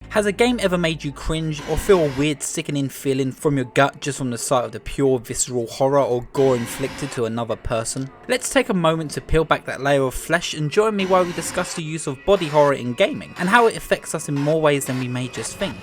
Has a game ever made you cringe or feel a weird sickening feeling from your gut just from the sight of the pure visceral horror or gore inflicted to another person? Let's take a moment to peel back that layer of flesh and join me while we discuss the use of body horror in gaming and how it affects us in more ways than we may just think.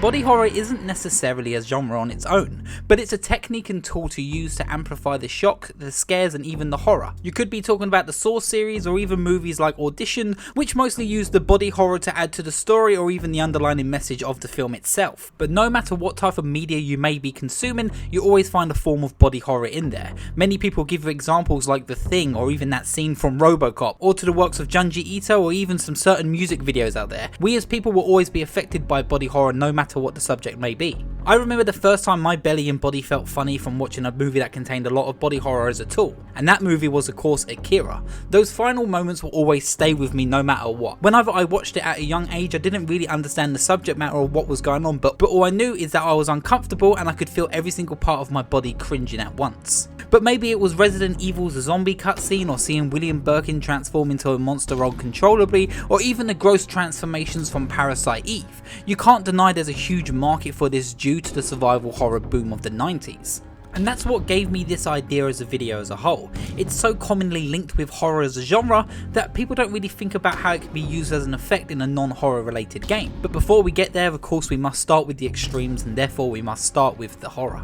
Body horror isn't necessarily a genre on its own, but it's a technique and tool to use to amplify the shock, the scares and even the horror. You could be talking about the Saw series or even movies like Audition, which mostly use the body horror to add to the story or even the underlying message of the film itself. But no matter what type of media you may be consuming, you always find a form of body horror in there. Many people give examples like The Thing or even that scene from RoboCop, or to the works of Junji Ito or even some certain music videos out there. We as people will always be affected by body horror no matter what the subject may be. I remember the first time my belly and body felt funny from watching a movie that contained a lot of body horror as a tool, and that movie was of course Akira. Those final moments will always stay with me no matter what. Whenever I watched it at a young age, I didn't really understand the subject matter or what was going on, but all I knew is that I was uncomfortable and I could feel every single part of my body cringing at once. But maybe it was Resident Evil's zombie cutscene, or seeing William Birkin transform into a monster uncontrollably, or even the gross transformations from Parasite Eve. You can't deny there's a huge market for this due to the survival horror boom of the 90s. And that's what gave me this idea as a video as a whole. It's so commonly linked with horror as a genre that people don't really think about how it can be used as an effect in a non-horror related game. But before we get there, of course we must start with the extremes, and therefore we must start with the horror.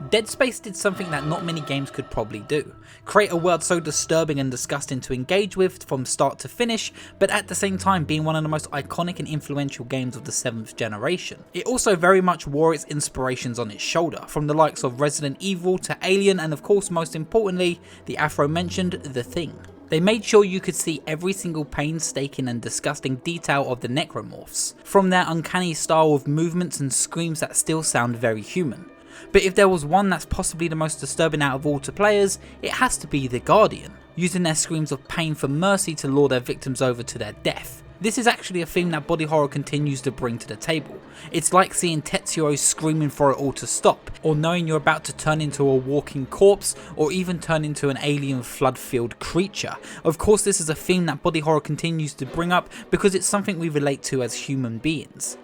Dead Space did something that not many games could probably do. Create a world so disturbing and disgusting to engage with from start to finish, but at the same time being one of the most iconic and influential games of the 7th generation. It also very much wore its inspirations on its shoulder, from the likes of Resident Evil to Alien, and of course most importantly, the aforementioned The Thing. They made sure you could see every single painstaking and disgusting detail of the necromorphs, from their uncanny style of movements and screams that still sound very human. But if there was one that's possibly the most disturbing out of all to players, it has to be the Guardian, using their screams of pain for mercy to lure their victims over to their death. This is actually a theme that body horror continues to bring to the table. It's like seeing Tetsuo screaming for it all to stop, or knowing you're about to turn into a walking corpse, or even turn into an alien flood-filled creature. Of course, this is a theme that body horror continues to bring up because it's something we relate to as human beings.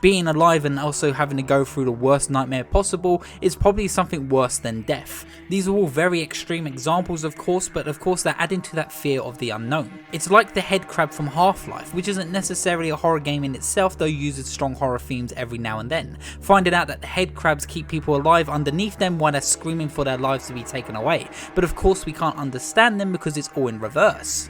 Being alive and also having to go through the worst nightmare possible is probably something worse than death. These are all very extreme examples of course, but of course they're adding to that fear of the unknown. It's like the head crab from Half-Life, which isn't necessarily a horror game in itself, though uses strong horror themes every now and then. Finding out that the head crabs keep people alive underneath them while they're screaming for their lives to be taken away. But of course we can't understand them because it's all in reverse.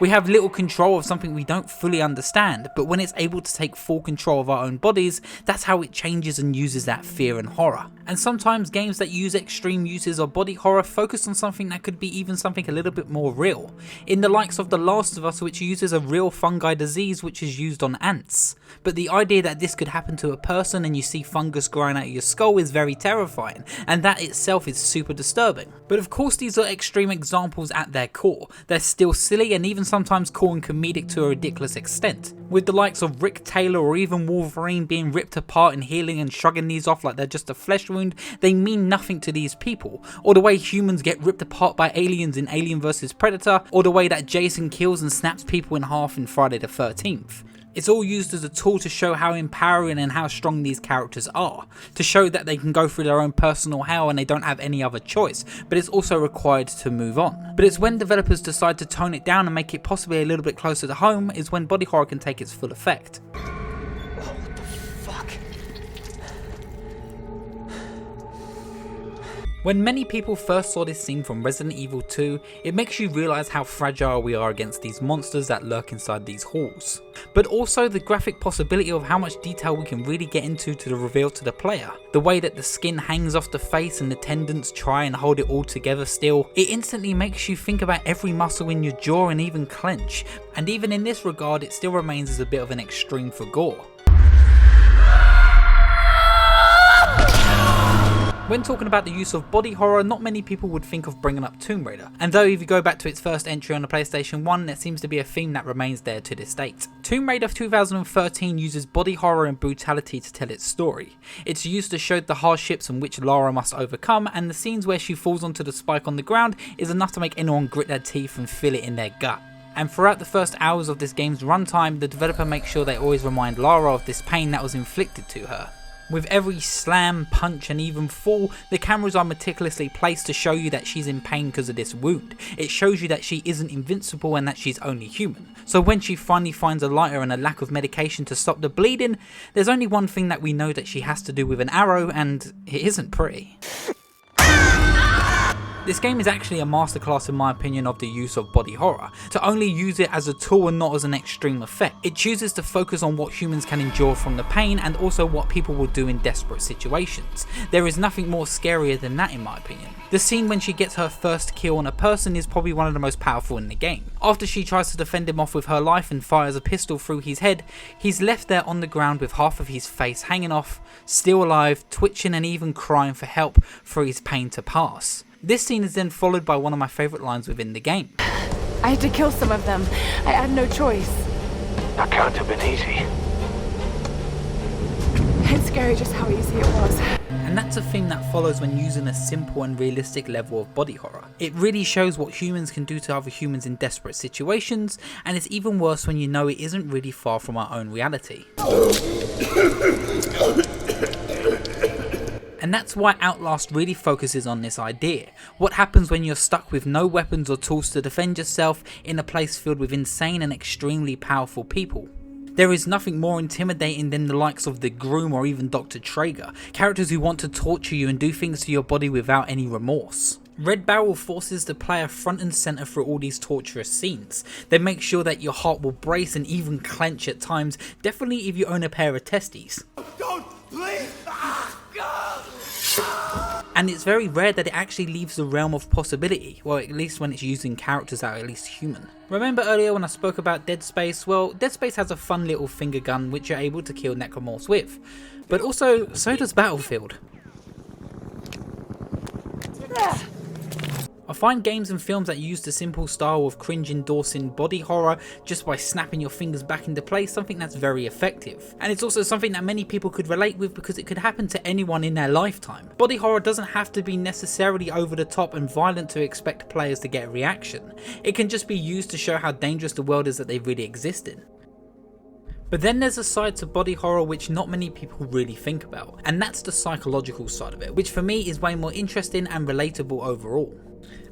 We have little control of something we don't fully understand, but when it's able to take full control of our own bodies, that's how it changes and uses that fear and horror. And sometimes games that use extreme uses of body horror focus on something that could be even something a little bit more real, in the likes of The Last of Us, which uses a real fungi disease which is used on ants. But the idea that this could happen to a person and you see fungus growing out of your skull is very terrifying, and that itself is super disturbing. But of course these are extreme examples at their core. They're still silly and even sometimes cool and comedic to a ridiculous extent, with the likes of Rick Taylor or even Wolverine being ripped apart and healing and shrugging these off like they're just a flesh wound. They mean nothing to these people, or the way humans get ripped apart by aliens in Alien vs Predator, or the way that Jason kills and snaps people in half in Friday the 13th. It's all used as a tool to show how empowering and how strong these characters are, to show that they can go through their own personal hell and they don't have any other choice, but it's also required to move on. But it's when developers decide to tone it down and make it possibly a little bit closer to home is when body horror can take its full effect. What the fuck? When many people first saw this scene from Resident Evil 2, it makes you realise how fragile we are against these monsters that lurk inside these halls. But also the graphic possibility of how much detail we can really get into to the reveal to the player. The way that the skin hangs off the face and the tendons try and hold it all together still, it instantly makes you think about every muscle in your jaw and even clench. And even in this regard, it still remains as a bit of an extreme for gore. When talking about the use of body horror, not many people would think of bringing up Tomb Raider, and though if you go back to its first entry on the PlayStation 1, there seems to be a theme that remains there to this date. Tomb Raider 2013 uses body horror and brutality to tell its story. It's used to show the hardships in which Lara must overcome, and the scenes where she falls onto the spike on the ground is enough to make anyone grit their teeth and feel it in their gut. And throughout the first hours of this game's runtime, the developer makes sure they always remind Lara of this pain that was inflicted to her. With every slam, punch and even fall, the cameras are meticulously placed to show you that she's in pain because of this wound. It shows you that she isn't invincible and that she's only human. So when she finally finds a lighter and a lack of medication to stop the bleeding, there's only one thing that we know that she has to do with an arrow, and it isn't pretty. This game is actually a masterclass in my opinion of the use of body horror, to only use it as a tool and not as an extreme effect. It chooses to focus on what humans can endure from the pain and also what people will do in desperate situations. There is nothing more scarier than that in my opinion. The scene when she gets her first kill on a person is probably one of the most powerful in the game. After she tries to defend him off with her life and fires a pistol through his head, he's left there on the ground with half of his face hanging off, still alive, twitching and even crying for help for his pain to pass. This scene is then followed by one of my favourite lines within the game. I had to kill some of them. I had no choice. That can't have been easy. It's scary just how easy it was. And that's a theme that follows when using a simple and realistic level of body horror. It really shows what humans can do to other humans in desperate situations, and it's even worse when you know it isn't really far from our own reality. And that's why Outlast really focuses on this idea. What happens when you're stuck with no weapons or tools to defend yourself in a place filled with insane and extremely powerful people? There is nothing more intimidating than the likes of the Groom or even Dr. Traeger, characters who want to torture you and do things to your body without any remorse. Red Barrel forces the player front and centre through all these torturous scenes. They make sure that your heart will brace and even clench at times, definitely if you own a pair of testes. Don't, please! And it's very rare that it actually leaves the realm of possibility, well at least when it's using characters that are at least human. Remember earlier when I spoke about Dead Space? Well, Dead Space has a fun little finger gun which you're able to kill necromorphs with, but also so does Battlefield. I find games and films that use the simple style of cringe endorsing body horror just by snapping your fingers back into place something that's very effective. And it's also something that many people could relate with because it could happen to anyone in their lifetime. Body horror doesn't have to be necessarily over the top and violent to expect players to get a reaction. It can just be used to show how dangerous the world is that they really exist in. But then there's a side to body horror which not many people really think about, and that's the psychological side of it, which for me is way more interesting and relatable overall.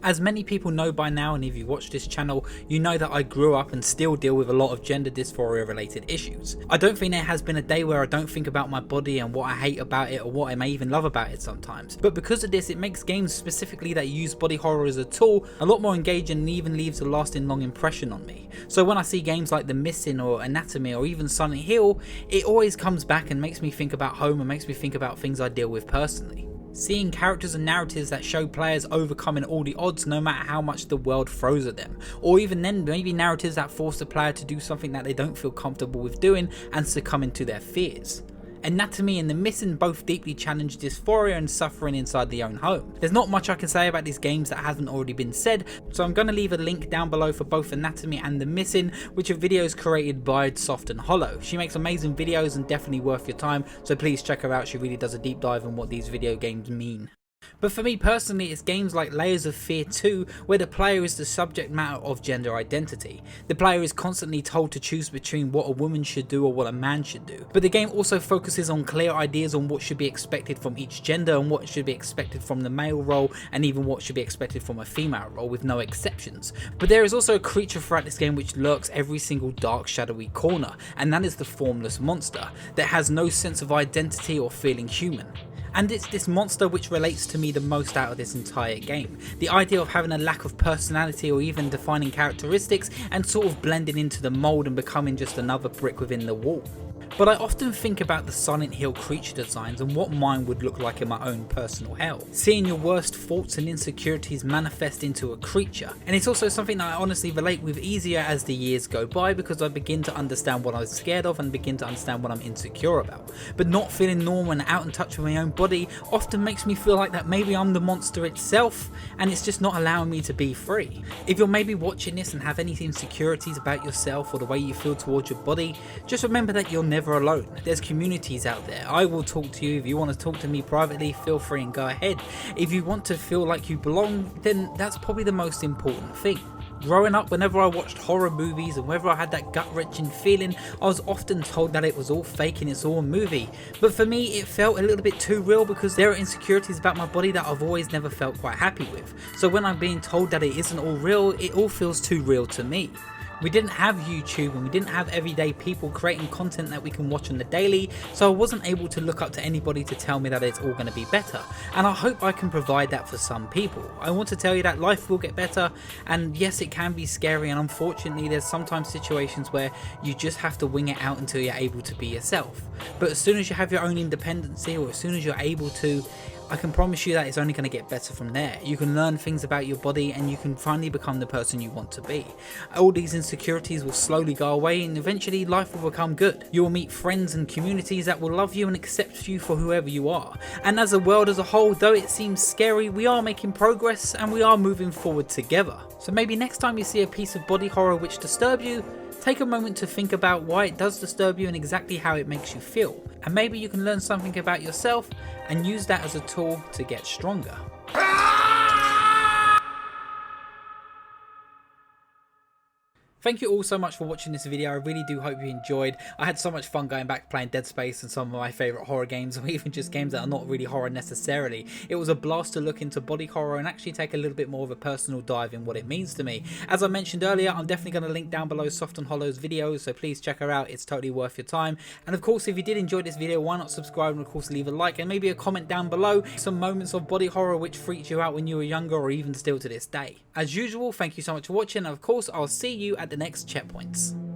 As many people know by now, and if you watch this channel, you know that I grew up and still deal with a lot of gender dysphoria related issues. I don't think there has been a day where I don't think about my body and what I hate about it or what I may even love about it sometimes. But because of this, it makes games specifically that use body horror as a tool a lot more engaging and even leaves a lasting long impression on me. So when I see games like The Missing or Anatomy or even Silent Hill, it always comes back and makes me think about home and makes me think about things I deal with personally. Seeing characters and narratives that show players overcoming all the odds no matter how much the world throws at them, or even then maybe narratives that force the player to do something that they don't feel comfortable with doing and succumbing to their fears. Anatomy and The Missing both deeply challenge dysphoria and suffering inside the own home. There's not much I can say about these games that hasn't already been said, so I'm going to leave a link down below for both Anatomy and The Missing, which are videos created by SoftandHollows. She makes amazing videos and definitely worth your time, so please check her out. She really does a deep dive on what these video games mean. But for me personally, it's games like Layers of Fear 2 where the player is the subject matter of gender identity. The player is constantly told to choose between what a woman should do or what a man should do. But the game also focuses on clear ideas on what should be expected from each gender and what should be expected from the male role and even what should be expected from a female role, with no exceptions. But there is also a creature throughout this game which lurks every single dark shadowy corner, and that is the formless monster that has no sense of identity or feeling human. And it's this monster which relates to me the most out of this entire game. The idea of having a lack of personality or even defining characteristics and sort of blending into the mould and becoming just another brick within the wall. but I often think about the Silent Hill creature designs and what mine would look like in my own personal hell. Seeing your worst faults and insecurities manifest into a creature. And it's also something that I honestly relate with easier as the years go by, because I begin to understand what I was scared of and begin to understand what I'm insecure about. But not feeling normal and out in touch with my own body often makes me feel like that maybe I'm the monster itself, and it's just not allowing me to be free. If you're maybe watching this and have any insecurities about yourself or the way you feel towards your body, just remember that you're never alone. There's communities out there. I will talk to you. If you want to talk to me privately, feel free and go ahead. If you want to feel like you belong, then that's probably the most important thing. Growing up, whenever I watched horror movies and whenever I had that gut-wrenching feeling, I was often told that it was all fake and it's all a movie. But for me, it felt a little bit too real, because there are insecurities about my body that I've always never felt quite happy with. So when I'm being told that it isn't all real, it all feels too real to me. We didn't have YouTube and we didn't have everyday people creating content that we can watch on the daily, so I wasn't able to look up to anybody to tell me that it's all going to be better, and I hope I can provide that for some people. I want to tell you that life will get better, and yes, it can be scary, and unfortunately there's sometimes situations where you just have to wing it out until you're able to be yourself. But as soon as you have your own independency, or as soon as you're able to, I can promise you that it's only going to get better from there. You can learn things about your body and you can finally become the person you want to be. All these insecurities will slowly go away and eventually life will become good. You will meet friends and communities that will love you and accept you for whoever you are. And as a world as a whole, though it seems scary, we are making progress and we are moving forward together. So maybe next time you see a piece of body horror which disturbs you, take a moment to think about why it does disturb you and exactly how it makes you feel. And maybe you can learn something about yourself and use that as a tool to get stronger. Thank you all so much for watching this video. I really do hope you enjoyed. I had so much fun going back playing Dead Space and some of my favourite horror games, or even just games that are not really horror necessarily. It was a blast to look into body horror and actually take a little bit more of a personal dive in what it means to me. As I mentioned earlier, I'm definitely going to link down below Soft and Hollow's videos, so please check her out. It's totally worth your time. And of course, if you did enjoy this video, why not subscribe and of course leave a like and maybe a comment down below some moments of body horror which freaked you out when you were younger or even still to this day. As usual, thank you so much for watching, and of course I'll see you at the next checkpoints.